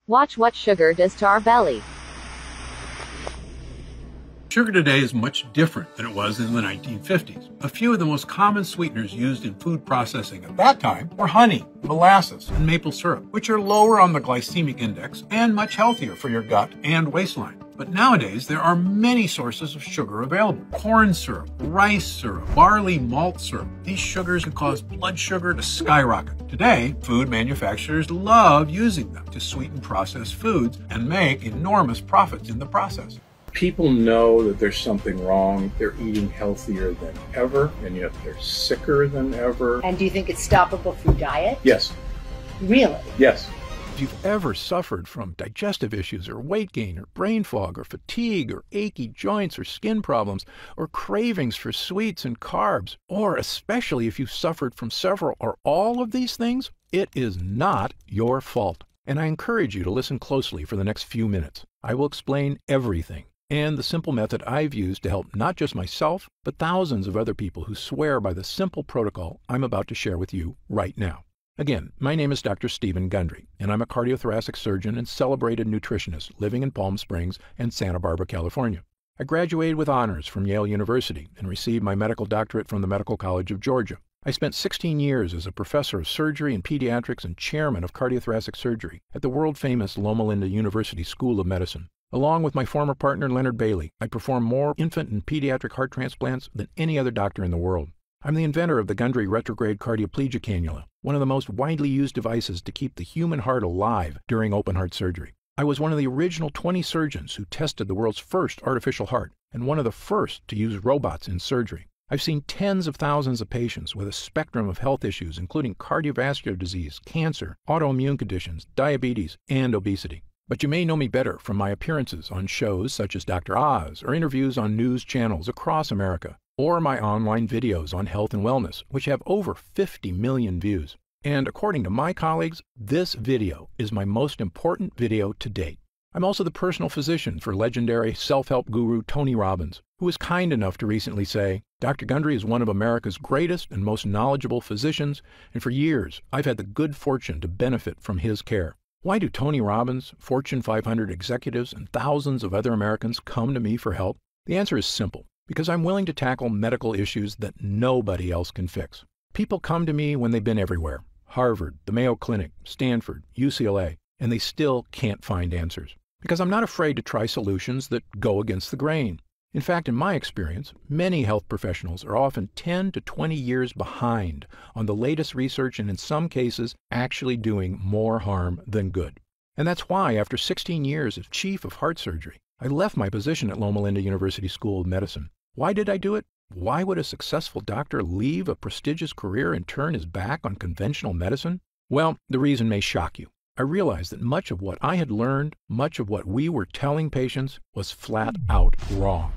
Watch what sugar does to our belly. Sugar today is much different than it was in the 1950s. A few of the most common sweeteners used in food processing at that time were honey, molasses, and maple syrup, which are lower on the glycemic index and much healthier for your gut and waistline. But nowadays, there are many sources of sugar available. Corn syrup, rice syrup, barley malt syrup. These sugars can cause blood sugar to skyrocket. Today, food manufacturers love using them to sweeten processed foods and make enormous profits in the process. People know that there's something wrong. They're eating healthier than ever, and yet they're sicker than ever. And do you think it's stoppable through diet? Yes. Really? Yes. If you've ever suffered from digestive issues or weight gain or brain fog or fatigue or achy joints or skin problems or cravings for sweets and carbs, or especially if you've suffered from several or all of these things, it is not your fault. And I encourage you to listen closely for the next few minutes. I will explain everything and the simple method I've used to help not just myself, but thousands of other people who swear by the simple protocol I'm about to share with you right now. Again, my name is Dr. Stephen Gundry, and I'm a cardiothoracic surgeon and celebrated nutritionist living in Palm Springs and Santa Barbara, California. I graduated with honors from Yale University and received my medical doctorate from the Medical College of Georgia. I spent 16 years as a professor of surgery and pediatrics and chairman of cardiothoracic surgery at the world-famous Loma Linda University School of Medicine. Along with my former partner Leonard Bailey, I perform more infant and pediatric heart transplants than any other doctor in the world. I'm the inventor of the Gundry retrograde cardioplegia cannula, one of the most widely used devices to keep the human heart alive during open heart surgery. I was one of the original 20 surgeons who tested the world's first artificial heart and one of the first to use robots in surgery. I've seen tens of thousands of patients with a spectrum of health issues, including cardiovascular disease, cancer, autoimmune conditions, diabetes, and obesity. But you may know me better from my appearances on shows such as Dr. Oz or interviews on news channels across America, or my online videos on health and wellness, which have over 50 million views. And according to my colleagues, this video is my most important video to date. I'm also the personal physician for legendary self-help guru Tony Robbins, who was kind enough to recently say, Dr. Gundry is one of America's greatest and most knowledgeable physicians, and for years I've had the good fortune to benefit from his care. Why do Tony Robbins, Fortune 500 executives, and thousands of other Americans come to me for help? The answer is simple. Because I'm willing to tackle medical issues that nobody else can fix. People come to me when they've been everywhere. Harvard, the Mayo Clinic, Stanford, UCLA, and they still can't find answers. Because I'm not afraid to try solutions that go against the grain. In fact, in my experience, many health professionals are often 10 to 20 years behind on the latest research and in some cases actually doing more harm than good. And that's why, after 16 years as chief of heart surgery, I left my position at Loma Linda University School of Medicine. Why did I do it? Why would a successful doctor leave a prestigious career and turn his back on conventional medicine? Well, the reason may shock you. I realized that much of what I had learned, much of what we were telling patients, was flat out wrong.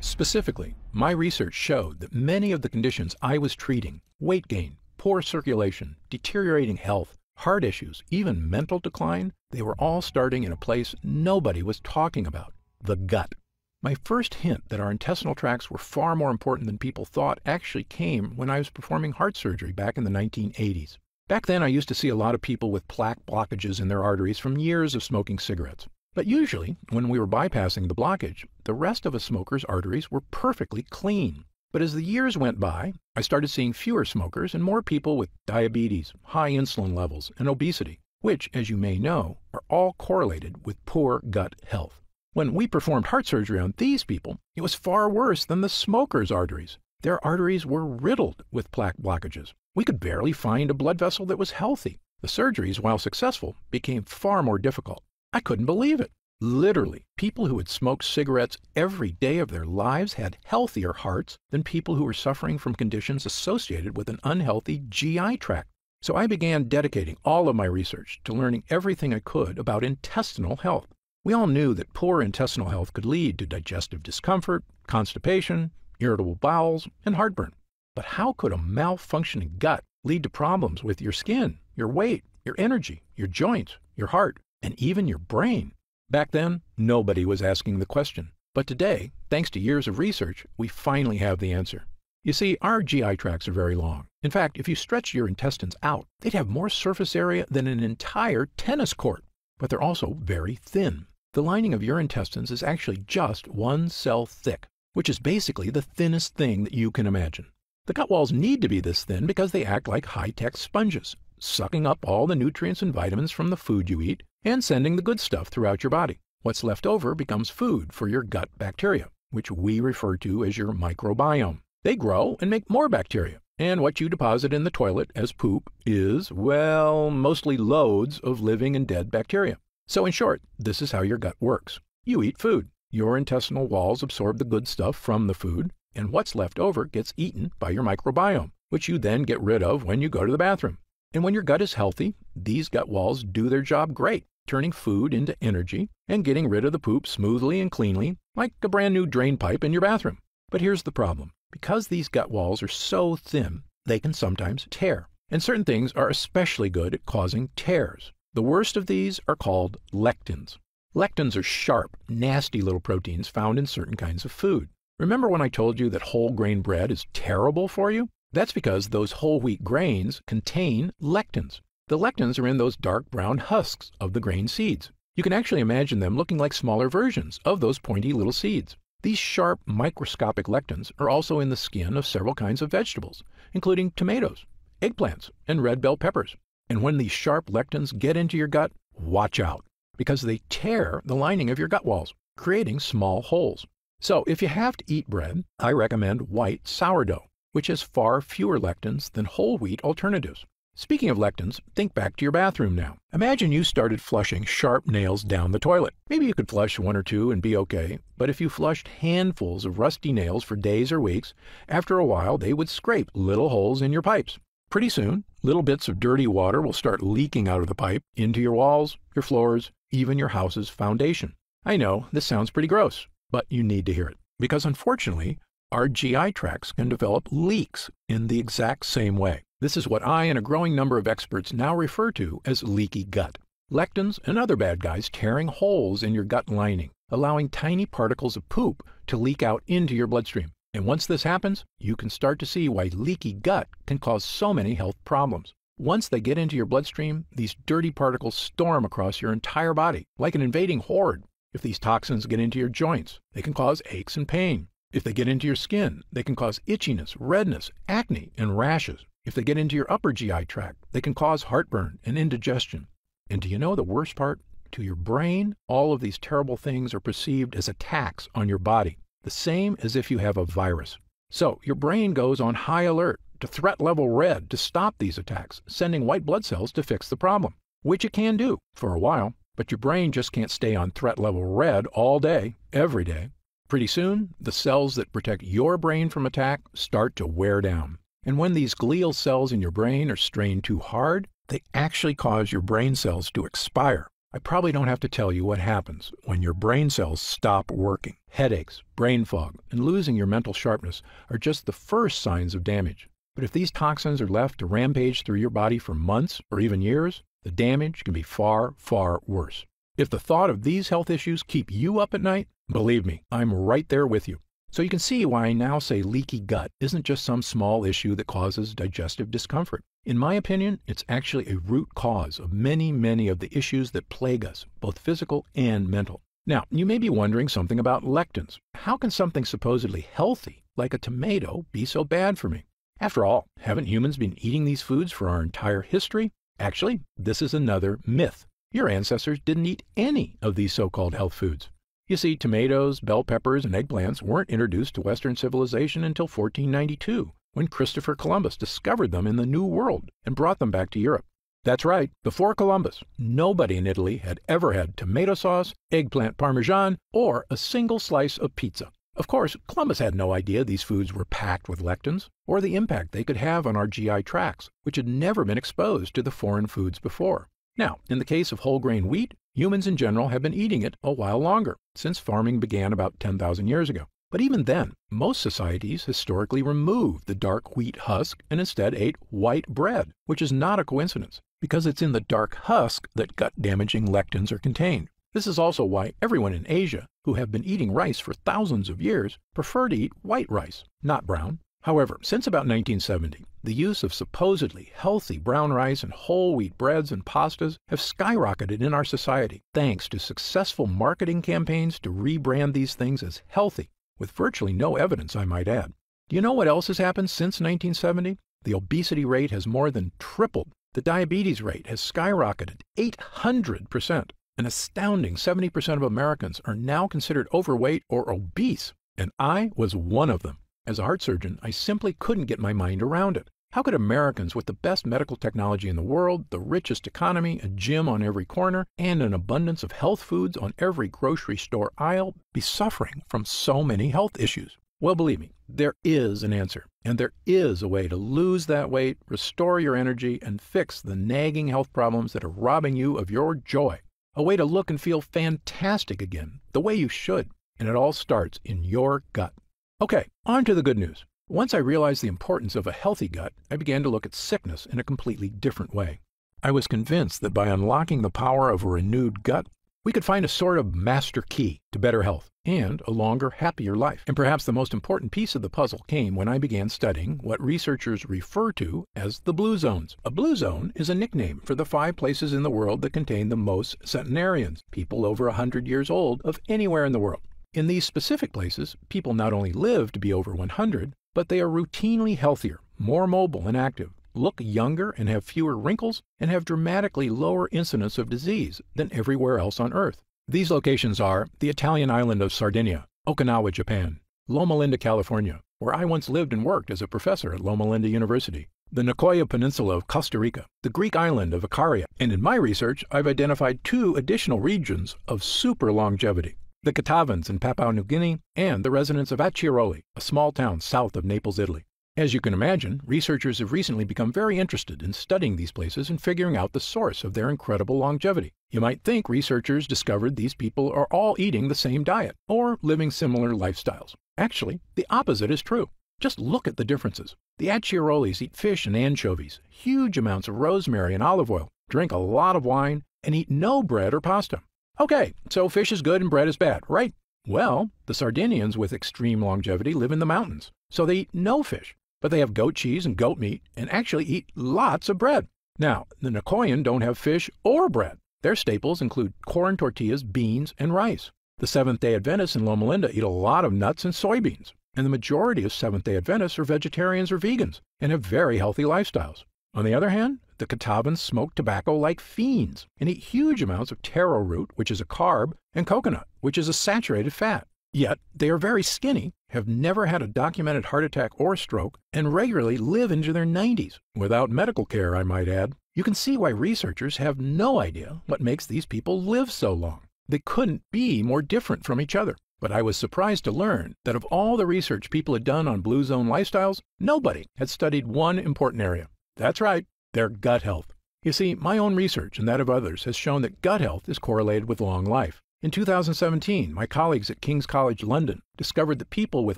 Specifically, my research showed that many of the conditions I was treating, weight gain, poor circulation, deteriorating health, heart issues, even mental decline, they were all starting in a place nobody was talking about, the gut. My first hint that our intestinal tracts were far more important than people thought actually came when I was performing heart surgery back in the 1980s. Back then, I used to see a lot of people with plaque blockages in their arteries from years of smoking cigarettes. But usually, when we were bypassing the blockage, the rest of a smoker's arteries were perfectly clean. But as the years went by, I started seeing fewer smokers and more people with diabetes, high insulin levels, and obesity, which, as you may know, are all correlated with poor gut health. When we performed heart surgery on these people, it was far worse than the smokers' arteries. Their arteries were riddled with plaque blockages. We could barely find a blood vessel that was healthy. The surgeries, while successful, became far more difficult. I couldn't believe it. Literally, people who had smoked cigarettes every day of their lives had healthier hearts than people who were suffering from conditions associated with an unhealthy GI tract. So I began dedicating all of my research to learning everything I could about intestinal health. We all knew that poor intestinal health could lead to digestive discomfort, constipation, irritable bowels, and heartburn. But how could a malfunctioning gut lead to problems with your skin, your weight, your energy, your joints, your heart, and even your brain? Back then, nobody was asking the question. But today, thanks to years of research, we finally have the answer. You see, our GI tracts are very long. In fact, if you stretch your intestines out, they'd have more surface area than an entire tennis court. but they're also very thin. The lining of your intestines is actually just one cell thick, which is basically the thinnest thing that you can imagine. The gut walls need to be this thin because they act like high-tech sponges, sucking up all the nutrients and vitamins from the food you eat and sending the good stuff throughout your body. What's left over becomes food for your gut bacteria, which we refer to as your microbiome. They grow and make more bacteria, and what you deposit in the toilet as poop is, well, mostly loads of living and dead bacteria. So in short, this is how your gut works. You eat food. Your intestinal walls absorb the good stuff from the food, and what's left over gets eaten by your microbiome, which you then get rid of when you go to the bathroom. And when your gut is healthy, these gut walls do their job great, turning food into energy and getting rid of the poop smoothly and cleanly, like a brand new drain pipe in your bathroom. But here's the problem. Because these gut walls are so thin, they can sometimes tear. And certain things are especially good at causing tears. The worst of these are called lectins. Lectins are sharp, nasty little proteins found in certain kinds of food. Remember when I told you that whole grain bread is terrible for you? That's because those whole wheat grains contain lectins. The lectins are in those dark brown husks of the grain seeds. You can actually imagine them looking like smaller versions of those pointy little seeds. These sharp, microscopic lectins are also in the skin of several kinds of vegetables, including tomatoes, eggplants, and red bell peppers. And when these sharp lectins get into your gut, watch out, because they tear the lining of your gut walls, creating small holes. So if you have to eat bread, I recommend white sourdough, which has far fewer lectins than whole wheat alternatives. Speaking of lectins, think back to your bathroom now. Imagine you started flushing sharp nails down the toilet. Maybe you could flush one or two and be okay, but if you flushed handfuls of rusty nails for days or weeks, after a while they would scrape little holes in your pipes. Pretty soon, little bits of dirty water will start leaking out of the pipe into your walls, your floors, even your house's foundation. I know, this sounds pretty gross, but you need to hear it, because unfortunately, our GI tracts can develop leaks in the exact same way. This is what I and a growing number of experts now refer to as leaky gut. Lectins and other bad guys tearing holes in your gut lining, allowing tiny particles of poop to leak out into your bloodstream. And once this happens, you can start to see why leaky gut can cause so many health problems. Once they get into your bloodstream, these dirty particles storm across your entire body like an invading horde. If these toxins get into your joints, they can cause aches and pain. If they get into your skin, they can cause itchiness, redness, acne, and rashes. If they get into your upper GI tract, they can cause heartburn and indigestion. And do you know the worst part? To your brain, all of these terrible things are perceived as attacks on your body, the same as if you have a virus. So your brain goes on high alert to threat level red to stop these attacks, sending white blood cells to fix the problem, which it can do for a while, but your brain just can't stay on threat level red all day, every day. Pretty soon, the cells that protect your brain from attack start to wear down. And when these glial cells in your brain are strained too hard, they actually cause your brain cells to expire. I probably don't have to tell you what happens when your brain cells stop working. Headaches, brain fog, and losing your mental sharpness are just the first signs of damage. But if these toxins are left to rampage through your body for months or even years, the damage can be far, far worse. If the thought of these health issues keep you up at night, believe me, I'm right there with you. So you can see why I now say leaky gut isn't just some small issue that causes digestive discomfort. In my opinion, it's actually a root cause of many, many of the issues that plague us, both physical and mental. Now, you may be wondering something about lectins. How can something supposedly healthy, like a tomato, be so bad for me? After all, haven't humans been eating these foods for our entire history? Actually, this is another myth. Your ancestors didn't eat any of these so-called health foods. You see, tomatoes, bell peppers, and eggplants weren't introduced to Western civilization until 1492, when Christopher Columbus discovered them in the New World and brought them back to Europe. That's right, before Columbus, nobody in Italy had ever had tomato sauce, eggplant parmesan, or a single slice of pizza. Of course, Columbus had no idea these foods were packed with lectins, or the impact they could have on our GI tracts, which had never been exposed to the foreign foods before. Now, in the case of whole grain wheat, humans in general have been eating it a while longer, since farming began about 10,000 years ago. But even then, most societies historically removed the dark wheat husk and instead ate white bread, which is not a coincidence, because it's in the dark husk that gut-damaging lectins are contained. This is also why everyone in Asia, who have been eating rice for thousands of years, prefer to eat white rice, not brown. However, since about 1970, the use of supposedly healthy brown rice and whole wheat breads and pastas have skyrocketed in our society thanks to successful marketing campaigns to rebrand these things as healthy, with virtually no evidence, I might add. Do you know what else has happened since 1970? The obesity rate has more than tripled. The diabetes rate has skyrocketed 800%. An astounding 70% of Americans are now considered overweight or obese, and I was one of them. As a heart surgeon, I simply couldn't get my mind around it. How could Americans with the best medical technology in the world, the richest economy, a gym on every corner, and an abundance of health foods on every grocery store aisle be suffering from so many health issues? Well, believe me, there is an answer, and there is a way to lose that weight, restore your energy, and fix the nagging health problems that are robbing you of your joy. A way to look and feel fantastic again, the way you should, and it all starts in your gut. Okay, on to the good news. Once I realized the importance of a healthy gut, I began to look at sickness in a completely different way. I was convinced that by unlocking the power of a renewed gut, we could find a sort of master key to better health and a longer, happier life. And perhaps the most important piece of the puzzle came when I began studying what researchers refer to as the blue zones. A blue zone is a nickname for the 5 places in the world that contain the most centenarians, people over 100 years old, of anywhere in the world. In these specific places, people not only live to be over 100, but they are routinely healthier, more mobile and active, look younger and have fewer wrinkles, and have dramatically lower incidence of disease than everywhere else on Earth. These locations are the Italian island of Sardinia, Okinawa, Japan, Loma Linda, California, where I once lived and worked as a professor at Loma Linda University, the Nicoya Peninsula of Costa Rica, the Greek island of Icaria, and in my research, I've identified 2 additional regions of super longevity: the Catavans in Papua New Guinea, and the residents of Acciaroli, a small town south of Naples, Italy. As you can imagine, researchers have recently become very interested in studying these places and figuring out the source of their incredible longevity. You might think researchers discovered these people are all eating the same diet or living similar lifestyles. Actually, the opposite is true. Just look at the differences. The Acciarolis eat fish and anchovies, huge amounts of rosemary and olive oil, drink a lot of wine, and eat no bread or pasta. Okay, so fish is good and bread is bad, right? Well, the Sardinians with extreme longevity live in the mountains, so they eat no fish, but they have goat cheese and goat meat and actually eat lots of bread. Now, the Nicoyan don't have fish or bread. Their staples include corn tortillas, beans, and rice. The Seventh-day Adventists in Loma Linda eat a lot of nuts and soybeans, and the majority of Seventh-day Adventists are vegetarians or vegans and have very healthy lifestyles. On the other hand, the Catavans smoke tobacco like fiends and eat huge amounts of taro root, which is a carb, and coconut, which is a saturated fat. Yet, they are very skinny, have never had a documented heart attack or stroke, and regularly live into their 90s, without medical care, I might add. You can see why researchers have no idea what makes these people live so long. They couldn't be more different from each other. But I was surprised to learn that of all the research people had done on blue zone lifestyles, nobody had studied one important area. That's right, their gut health. You see, my own research and that of others has shown that gut health is correlated with long life. In 2017, my colleagues at King's College London discovered that people with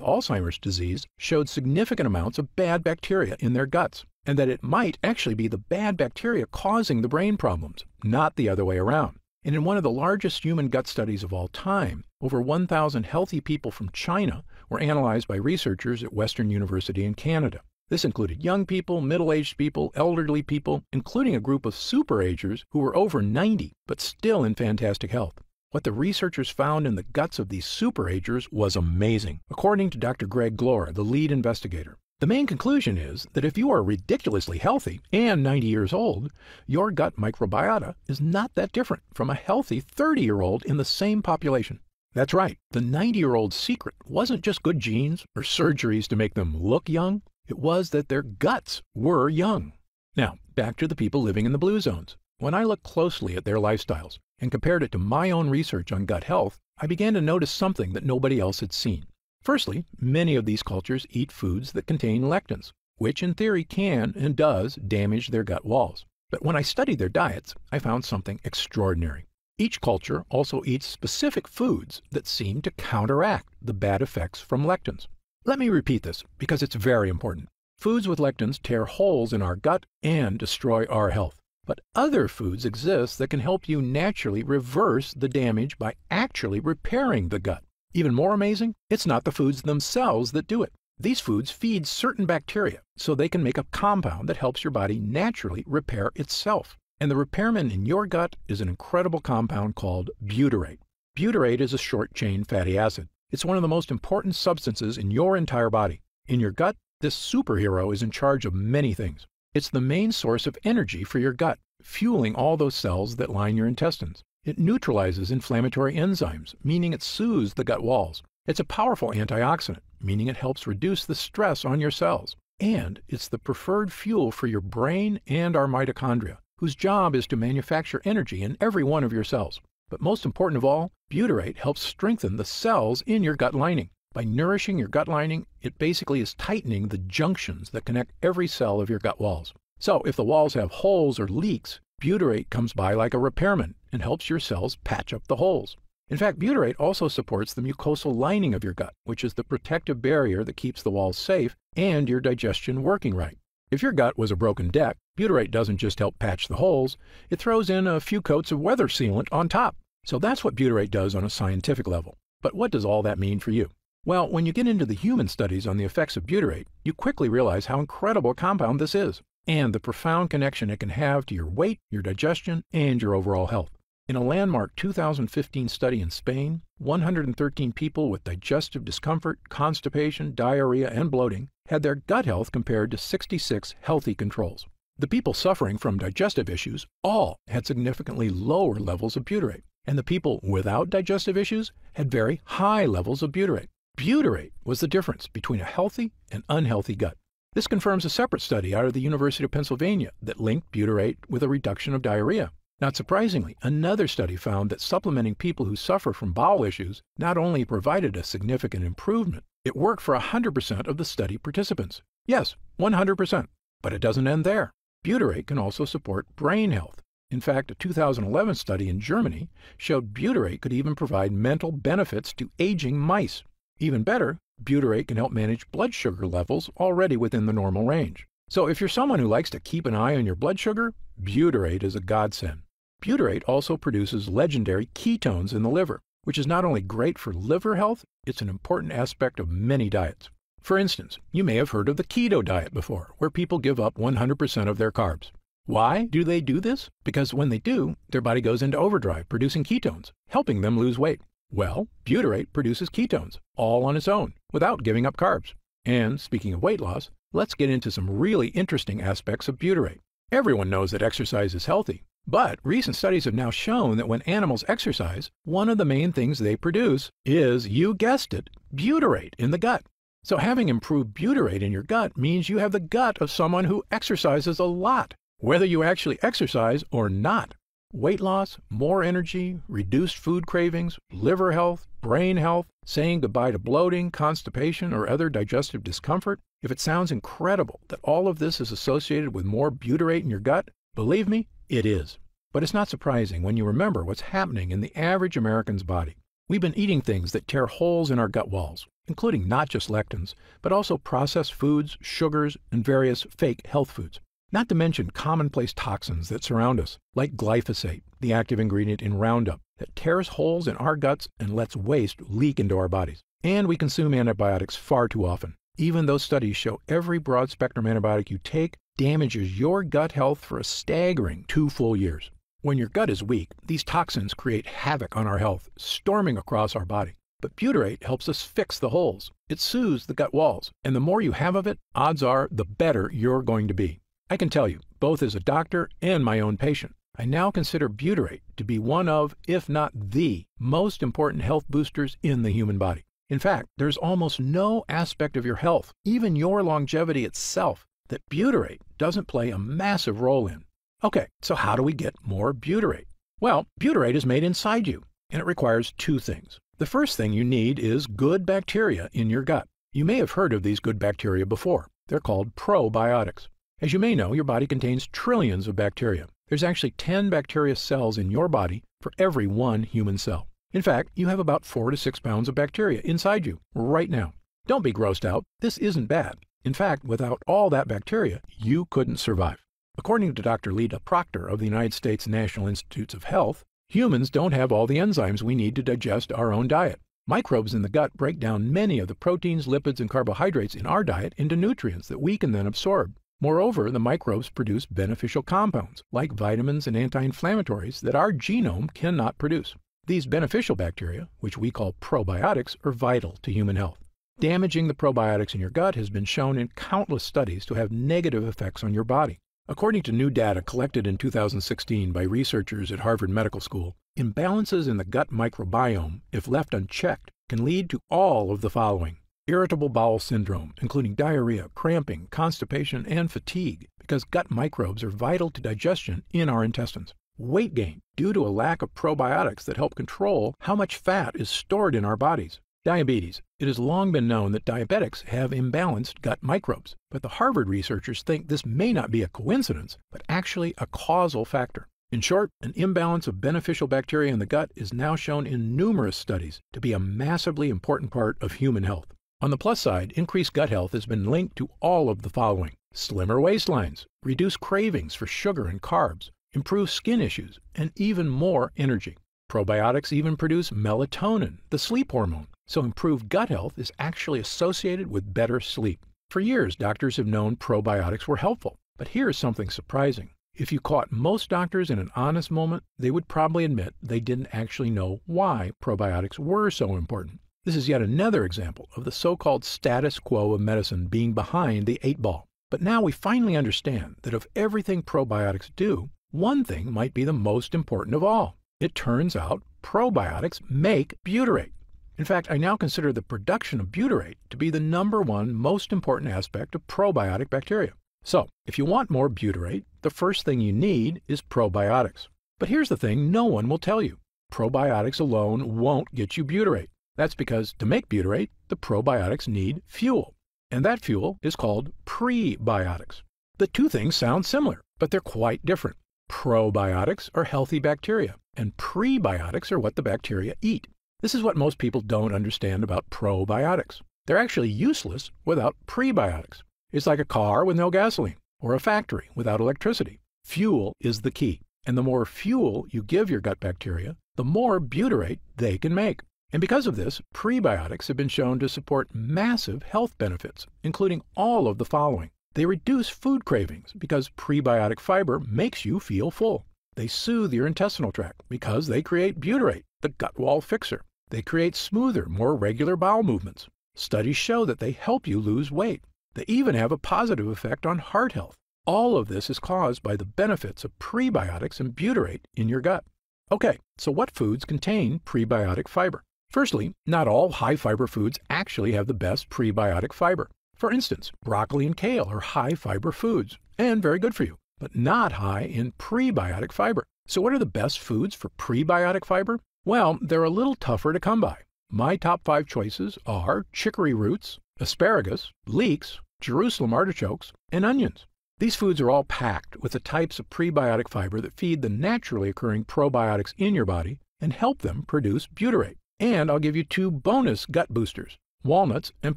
Alzheimer's disease showed significant amounts of bad bacteria in their guts, and that it might actually be the bad bacteria causing the brain problems, not the other way around. And in one of the largest human gut studies of all time, over 1,000 healthy people from China were analyzed by researchers at Western University in Canada. This included young people, middle-aged people, elderly people, including a group of super-agers who were over 90 but still in fantastic health. What the researchers found in the guts of these super-agers was amazing, according to Dr. Greg Glore, the lead investigator. The main conclusion is that if you are ridiculously healthy and 90 years old, your gut microbiota is not that different from a healthy 30-year-old in the same population. That's right, the 90-year-old's secret wasn't just good genes or surgeries to make them look young. It was that their guts were young. Now, back to the people living in the blue zones. When I looked closely at their lifestyles and compared it to my own research on gut health, I began to notice something that nobody else had seen. Firstly, many of these cultures eat foods that contain lectins, which in theory can and does damage their gut walls. But when I studied their diets, I found something extraordinary. Each culture also eats specific foods that seem to counteract the bad effects from lectins. Let me repeat this because it's very important. Foods with lectins tear holes in our gut and destroy our health. But other foods exist that can help you naturally reverse the damage by actually repairing the gut. Even more amazing, it's not the foods themselves that do it. These foods feed certain bacteria so they can make a compound that helps your body naturally repair itself. And the repairman in your gut is an incredible compound called butyrate. Butyrate is a short-chain fatty acid. It's one of the most important substances in your entire body. In your gut, this superhero is in charge of many things. It's the main source of energy for your gut, fueling all those cells that line your intestines. It neutralizes inflammatory enzymes, meaning it soothes the gut walls. It's a powerful antioxidant, meaning it helps reduce the stress on your cells. And it's the preferred fuel for your brain and our mitochondria, whose job is to manufacture energy in every one of your cells. But most important of all, butyrate helps strengthen the cells in your gut lining. By nourishing your gut lining, it basically is tightening the junctions that connect every cell of your gut walls. So if the walls have holes or leaks, butyrate comes by like a repairman and helps your cells patch up the holes. In fact, butyrate also supports the mucosal lining of your gut, which is the protective barrier that keeps the walls safe and your digestion working right. If your gut was a broken deck, butyrate doesn't just help patch the holes, it throws in a few coats of weather sealant on top. So that's what butyrate does on a scientific level. But what does all that mean for you? Well, when you get into the human studies on the effects of butyrate, you quickly realize how incredible a compound this is, and the profound connection it can have to your weight, your digestion, and your overall health. In a landmark 2015 study in Spain, 113 people with digestive discomfort, constipation, diarrhea, and bloating had their gut health compared to 66 healthy controls. The people suffering from digestive issues all had significantly lower levels of butyrate, and the people without digestive issues had very high levels of butyrate. Butyrate was the difference between a healthy and unhealthy gut. This confirms a separate study out of the University of Pennsylvania that linked butyrate with a reduction of diarrhea. Not surprisingly, another study found that supplementing people who suffer from bowel issues not only provided a significant improvement, it worked for 100% of the study participants. Yes, 100%. But it doesn't end there. Butyrate can also support brain health. In fact, a 2011 study in Germany showed butyrate could even provide mental benefits to aging mice. Even better, butyrate can help manage blood sugar levels already within the normal range. So if you're someone who likes to keep an eye on your blood sugar, butyrate is a godsend. Butyrate also produces legendary ketones in the liver, which is not only great for liver health, it's an important aspect of many diets. For instance, you may have heard of the keto diet before, where people give up 100% of their carbs. Why do they do this? Because when they do, their body goes into overdrive, producing ketones, helping them lose weight. Well, butyrate produces ketones, all on its own, without giving up carbs. And speaking of weight loss, let's get into some really interesting aspects of butyrate. Everyone knows that exercise is healthy, but recent studies have now shown that when animals exercise, one of the main things they produce is, you guessed it, butyrate in the gut. So having improved butyrate in your gut means you have the gut of someone who exercises a lot, whether you actually exercise or not. Weight loss, more energy, reduced food cravings, liver health, brain health, saying goodbye to bloating, constipation, or other digestive discomfort. If it sounds incredible that all of this is associated with more butyrate in your gut, believe me, it is. But it's not surprising when you remember what's happening in the average American's body. We've been eating things that tear holes in our gut walls, including not just lectins, but also processed foods, sugars, and various fake health foods. Not to mention commonplace toxins that surround us, like glyphosate, the active ingredient in Roundup, that tears holes in our guts and lets waste leak into our bodies. And we consume antibiotics far too often. Even though studies show every broad-spectrum antibiotic you take damages your gut health for a staggering 2 full years. When your gut is weak, these toxins create havoc on our health, storming across our body. But butyrate helps us fix the holes. It soothes the gut walls, and the more you have of it, odds are the better you're going to be. I can tell you, both as a doctor and my own patient, I now consider butyrate to be one of, if not the, most important health boosters in the human body. In fact, there's almost no aspect of your health, even your longevity itself, that butyrate doesn't play a massive role in. Okay, so how do we get more butyrate? Well, butyrate is made inside you, and it requires 2 things. The first thing you need is good bacteria in your gut. You may have heard of these good bacteria before. They're called probiotics. As you may know, your body contains trillions of bacteria. There's actually 10 bacteria cells in your body for every 1 human cell. In fact, you have about 4 to 6 pounds of bacteria inside you right now. Don't be grossed out. This isn't bad. In fact, without all that bacteria, you couldn't survive. According to Dr. Lita Proctor of the United States National Institutes of Health, humans don't have all the enzymes we need to digest our own diet. Microbes in the gut break down many of the proteins, lipids, and carbohydrates in our diet into nutrients that we can then absorb. Moreover, the microbes produce beneficial compounds, like vitamins and anti-inflammatories, that our genome cannot produce. These beneficial bacteria, which we call probiotics, are vital to human health. Damaging the probiotics in your gut has been shown in countless studies to have negative effects on your body. According to new data collected in 2016 by researchers at Harvard Medical School, imbalances in the gut microbiome, if left unchecked, can lead to all of the following: irritable bowel syndrome, including diarrhea, cramping, constipation, and fatigue, because gut microbes are vital to digestion in our intestines. Weight gain, due to a lack of probiotics that help control how much fat is stored in our bodies. Diabetes. It has long been known that diabetics have imbalanced gut microbes, but the Harvard researchers think this may not be a coincidence, but actually a causal factor. In short, an imbalance of beneficial bacteria in the gut is now shown in numerous studies to be a massively important part of human health. On the plus side, increased gut health has been linked to all of the following: slimmer waistlines, reduced cravings for sugar and carbs, improved skin issues, and even more energy. Probiotics even produce melatonin, the sleep hormone, so improved gut health is actually associated with better sleep. For years, doctors have known probiotics were helpful, but here's something surprising. If you caught most doctors in an honest moment, they would probably admit they didn't actually know why probiotics were so important. This is yet another example of the so-called status quo of medicine being behind the 8 ball. But now we finally understand that of everything probiotics do, one thing might be the most important of all. It turns out probiotics make butyrate. In fact, I now consider the production of butyrate to be the #1 most important aspect of probiotic bacteria. So, if you want more butyrate, the first thing you need is probiotics. But here's the thing no one will tell you. Probiotics alone won't get you butyrate. That's because to make butyrate, the probiotics need fuel. And that fuel is called prebiotics. The two things sound similar, but they're quite different. Probiotics are healthy bacteria, and prebiotics are what the bacteria eat. This is what most people don't understand about probiotics. They're actually useless without prebiotics. It's like a car with no gasoline, or a factory without electricity. Fuel is the key, and the more fuel you give your gut bacteria, the more butyrate they can make. And because of this, prebiotics have been shown to support massive health benefits, including all of the following. They reduce food cravings because prebiotic fiber makes you feel full. They soothe your intestinal tract because they create butyrate, the gut wall fixer. They create smoother, more regular bowel movements. Studies show that they help you lose weight. They even have a positive effect on heart health. All of this is caused by the benefits of prebiotics and butyrate in your gut. Okay, so what foods contain prebiotic fiber? Firstly, not all high-fiber foods actually have the best prebiotic fiber. For instance, broccoli and kale are high-fiber foods, and very good for you, but not high in prebiotic fiber. So what are the best foods for prebiotic fiber? Well, they're a little tougher to come by. My top 5 choices are chicory roots, asparagus, leeks, Jerusalem artichokes, and onions. These foods are all packed with the types of prebiotic fiber that feed the naturally occurring probiotics in your body and help them produce butyrate. And I'll give you 2 bonus gut boosters, walnuts and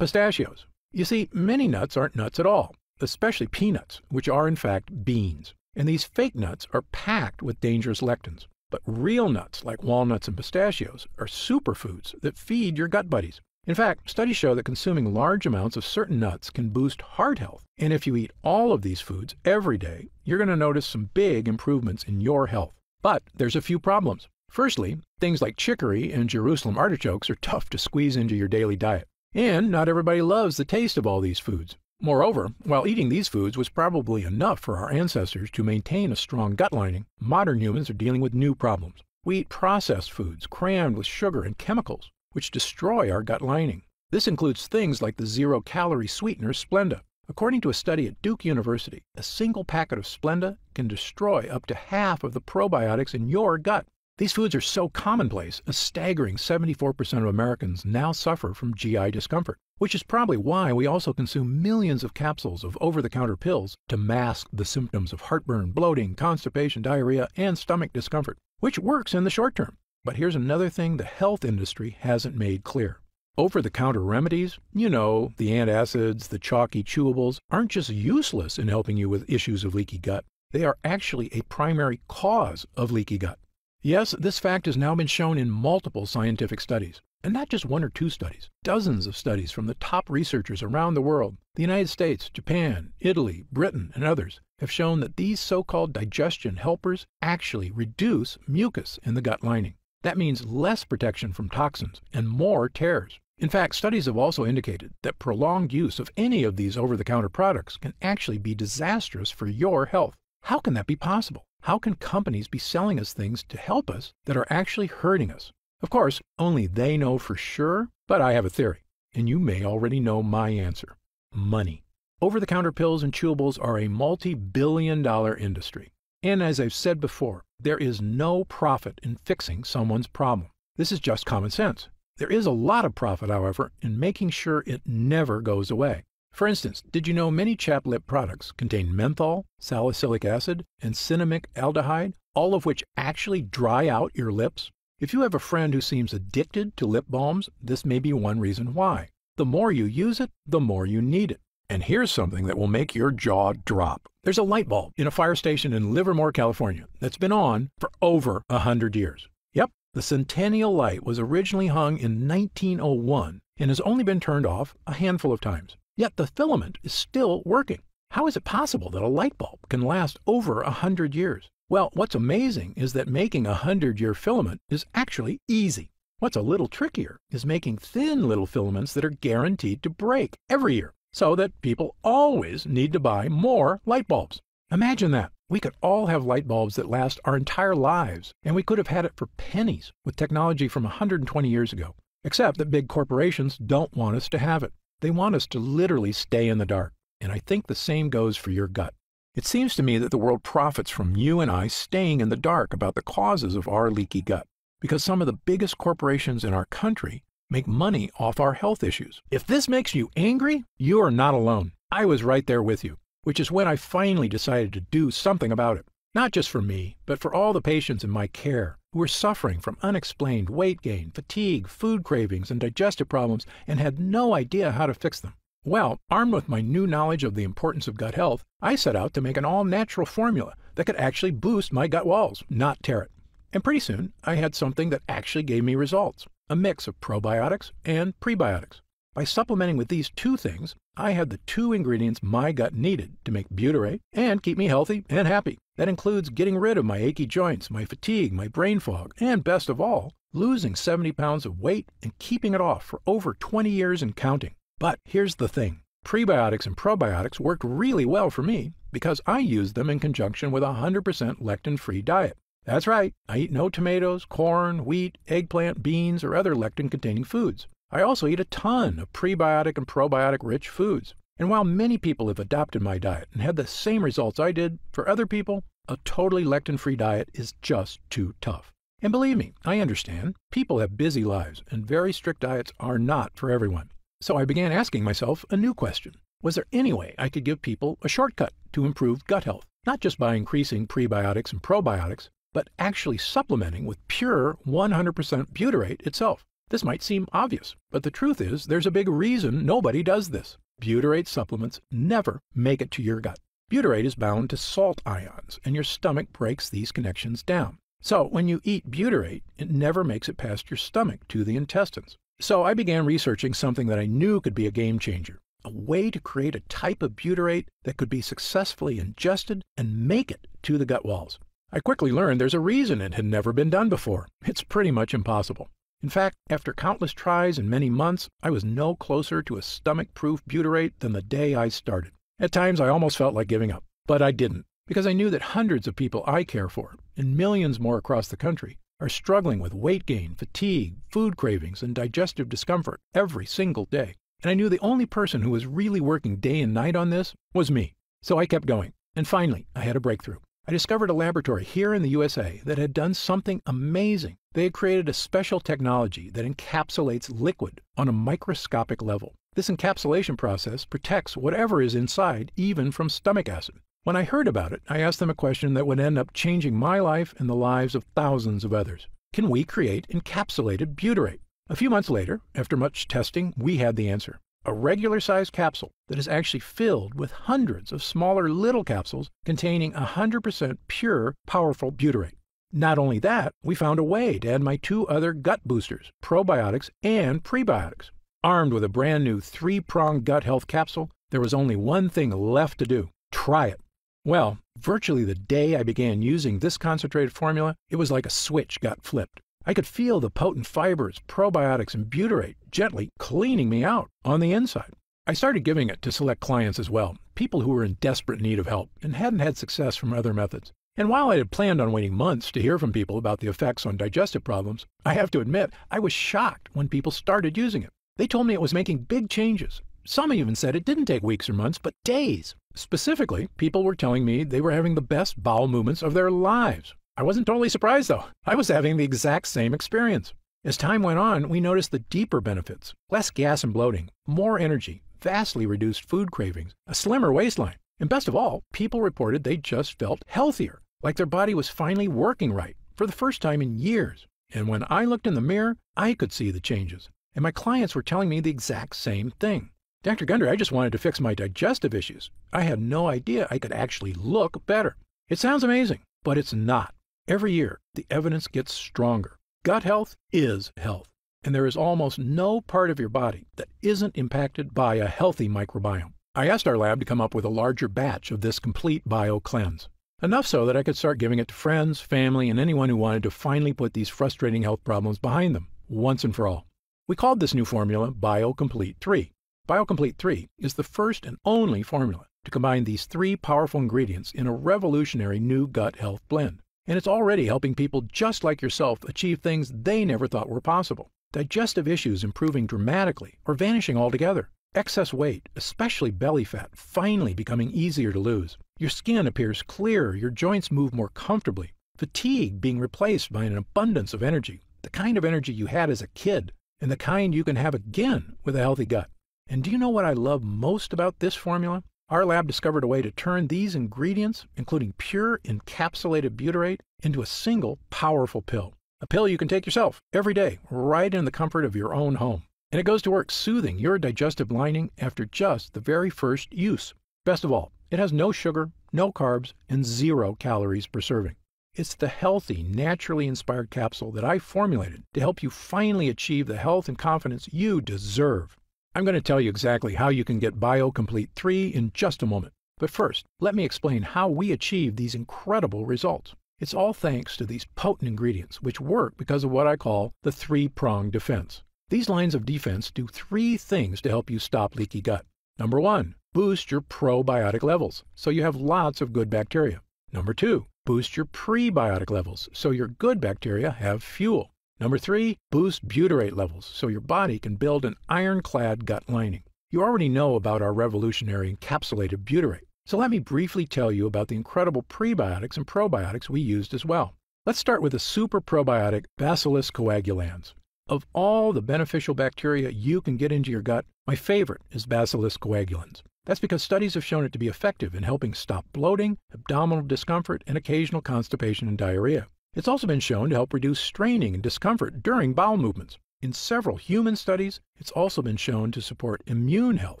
pistachios. You see, many nuts aren't nuts at all, especially peanuts, which are in fact beans. And these fake nuts are packed with dangerous lectins. But real nuts, like walnuts and pistachios, are superfoods that feed your gut buddies. In fact, studies show that consuming large amounts of certain nuts can boost heart health. And if you eat all of these foods every day, you're going to notice some big improvements in your health. But there's a few problems. Firstly, things like chicory and Jerusalem artichokes are tough to squeeze into your daily diet. And not everybody loves the taste of all these foods. Moreover, while eating these foods was probably enough for our ancestors to maintain a strong gut lining, modern humans are dealing with new problems. We eat processed foods crammed with sugar and chemicals, which destroy our gut lining. This includes things like the zero-calorie sweetener Splenda. According to a study at Duke University, a single packet of Splenda can destroy up to half of the probiotics in your gut. These foods are so commonplace, a staggering 74% of Americans now suffer from GI discomfort, which is probably why we also consume millions of capsules of over-the-counter pills to mask the symptoms of heartburn, bloating, constipation, diarrhea, and stomach discomfort, which works in the short term. But here's another thing the health industry hasn't made clear. Over-the-counter remedies, the antacids, the chalky chewables, aren't just useless in helping you with issues of leaky gut. They are actually a primary cause of leaky gut. Yes, this fact has now been shown in multiple scientific studies. And not just one or two studies, dozens of studies from the top researchers around the world, the United States, Japan, Italy, Britain, and others, have shown that these so-called digestion helpers actually reduce mucus in the gut lining. That means less protection from toxins and more tears. In fact, studies have also indicated that prolonged use of any of these over-the-counter products can actually be disastrous for your health. How can that be possible? How can companies be selling us things to help us that are actually hurting us? Of course, only they know for sure, but I have a theory, and you may already know my answer. Money. Over-the-counter pills and chewables are a multi-billion-dollar industry. And as I've said before, there is no profit in fixing someone's problem. This is just common sense. There is a lot of profit, however, in making sure it never goes away. For instance, did you know many chapped lip products contain menthol, salicylic acid, and cinnamic aldehyde, all of which actually dry out your lips? If you have a friend who seems addicted to lip balms, this may be one reason why. The more you use it, the more you need it. And here's something that will make your jaw drop. There's a light bulb in a fire station in Livermore, California, that's been on for over 100 years. Yep, the Centennial light was originally hung in 1901 and has only been turned off a handful of times. Yet the filament is still working. How is it possible that a light bulb can last over 100 years? Well, what's amazing is that making a 100-year filament is actually easy. What's a little trickier is making thin little filaments that are guaranteed to break every year, so that people always need to buy more light bulbs. Imagine that. We could all have light bulbs that last our entire lives, and we could have had it for pennies with technology from 120 years ago. Except that big corporations don't want us to have it. They want us to literally stay in the dark. And I think the same goes for your gut. It seems to me that the world profits from you and I staying in the dark about the causes of our leaky gut, because some of the biggest corporations in our country make money off our health issues. If this makes you angry, you are not alone. I was right there with you, which is when I finally decided to do something about it. Not just for me, but for all the patients in my care who were suffering from unexplained weight gain, fatigue, food cravings, and digestive problems and had no idea how to fix them. Well, armed with my new knowledge of the importance of gut health, I set out to make an all-natural formula that could actually boost my gut walls, not tear it. And pretty soon, I had something that actually gave me results, a mix of probiotics and prebiotics. By supplementing with these two things, I had the two ingredients my gut needed to make butyrate and keep me healthy and happy. That includes getting rid of my achy joints, my fatigue, my brain fog, and best of all, losing 70 pounds of weight and keeping it off for over 20 years and counting. But here's the thing. Prebiotics and probiotics worked really well for me because I used them in conjunction with a 100% lectin-free diet. That's right, I eat no tomatoes, corn, wheat, eggplant, beans, or other lectin-containing foods. I also eat a ton of prebiotic and probiotic-rich foods. And while many people have adopted my diet and had the same results I did, for other people, a totally lectin-free diet is just too tough. And believe me, I understand. People have busy lives, and very strict diets are not for everyone. So I began asking myself a new question. Was there any way I could give people a shortcut to improve gut health? Not just by increasing prebiotics and probiotics, but actually supplementing with pure 100% butyrate itself. This might seem obvious, but the truth is there's a big reason nobody does this. Butyrate supplements never make it to your gut. Butyrate is bound to salt ions, and your stomach breaks these connections down. So when you eat butyrate, it never makes it past your stomach to the intestines. So I began researching something that I knew could be a game changer, a way to create a type of butyrate that could be successfully ingested and make it to the gut walls. I quickly learned there's a reason it had never been done before. It's pretty much impossible. In fact, after countless tries and many months, I was no closer to a stomach-proof butyrate than the day I started. At times, I almost felt like giving up, but I didn't, because I knew that hundreds of people I care for, and millions more across the country, are struggling with weight gain, fatigue, food cravings, and digestive discomfort every single day. And I knew the only person who was really working day and night on this was me. So I kept going, and finally, I had a breakthrough. I discovered a laboratory here in the USA that had done something amazing. They had created a special technology that encapsulates liquid on a microscopic level. This encapsulation process protects whatever is inside, even from stomach acid. When I heard about it, I asked them a question that would end up changing my life and the lives of thousands of others. Can we create encapsulated butyrate? A few months later, after much testing, we had the answer. A regular-sized capsule that is actually filled with hundreds of smaller little capsules containing 100% pure, powerful butyrate. Not only that, we found a way to add my 2 other gut boosters, probiotics and prebiotics. Armed with a brand new 3-pronged gut health capsule, there was only one thing left to do: try it. Well, virtually the day I began using this concentrated formula, it was like a switch got flipped. I could feel the potent fibers, probiotics, and butyrate gently cleaning me out on the inside. I started giving it to select clients as well, people who were in desperate need of help and hadn't had success from other methods. And while I had planned on waiting months to hear from people about the effects on digestive problems, I have to admit I was shocked when people started using it. They told me it was making big changes. Some even said it didn't take weeks or months, but days. Specifically, people were telling me they were having the best bowel movements of their lives. I wasn't totally surprised, though. I was having the exact same experience. As time went on, we noticed the deeper benefits: less gas and bloating, more energy, vastly reduced food cravings, a slimmer waistline, and best of all, people reported they just felt healthier, like their body was finally working right for the first time in years. And when I looked in the mirror, I could see the changes, and my clients were telling me the exact same thing. Dr. Gundry, I just wanted to fix my digestive issues. I had no idea I could actually look better. It sounds amazing, but it's not. Every year, the evidence gets stronger. Gut health is health, and there is almost no part of your body that isn't impacted by a healthy microbiome. I asked our lab to come up with a larger batch of this complete bio cleanse, enough so that I could start giving it to friends, family, and anyone who wanted to finally put these frustrating health problems behind them, once and for all. We called this new formula BioComplete 3. BioComplete 3 is the first and only formula to combine these 3 powerful ingredients in a revolutionary new gut health blend. And it's already helping people just like yourself achieve things they never thought were possible. Digestive issues improving dramatically or vanishing altogether. Excess weight, especially belly fat, finally becoming easier to lose. Your skin appears clearer, your joints move more comfortably. Fatigue being replaced by an abundance of energy, the kind of energy you had as a kid, and the kind you can have again with a healthy gut. And do you know what I love most about this formula? Our lab discovered a way to turn these ingredients, including pure encapsulated butyrate, into a single powerful pill. A pill you can take yourself every day, right in the comfort of your own home. And it goes to work soothing your digestive lining after just the very first use. Best of all, it has no sugar, no carbs, and 0 calories per serving. It's the healthy, naturally inspired capsule that I formulated to help you finally achieve the health and confidence you deserve. I'm going to tell you exactly how you can get BioComplete 3 in just a moment. But first, let me explain how we achieve these incredible results. It's all thanks to these potent ingredients, which work because of what I call the 3-pronged defense. These lines of defense do 3 things to help you stop leaky gut. Number 1, boost your probiotic levels, so you have lots of good bacteria. Number 2, boost your prebiotic levels, so your good bacteria have fuel. Number 3, boost butyrate levels, so your body can build an ironclad gut lining. You already know about our revolutionary encapsulated butyrate, so let me briefly tell you about the incredible prebiotics and probiotics we used as well. Let's start with the super probiotic Bacillus coagulans. Of all the beneficial bacteria you can get into your gut, my favorite is Bacillus coagulans. That's because studies have shown it to be effective in helping stop bloating, abdominal discomfort, and occasional constipation and diarrhea. It's also been shown to help reduce straining and discomfort during bowel movements. In several human studies, it's also been shown to support immune health,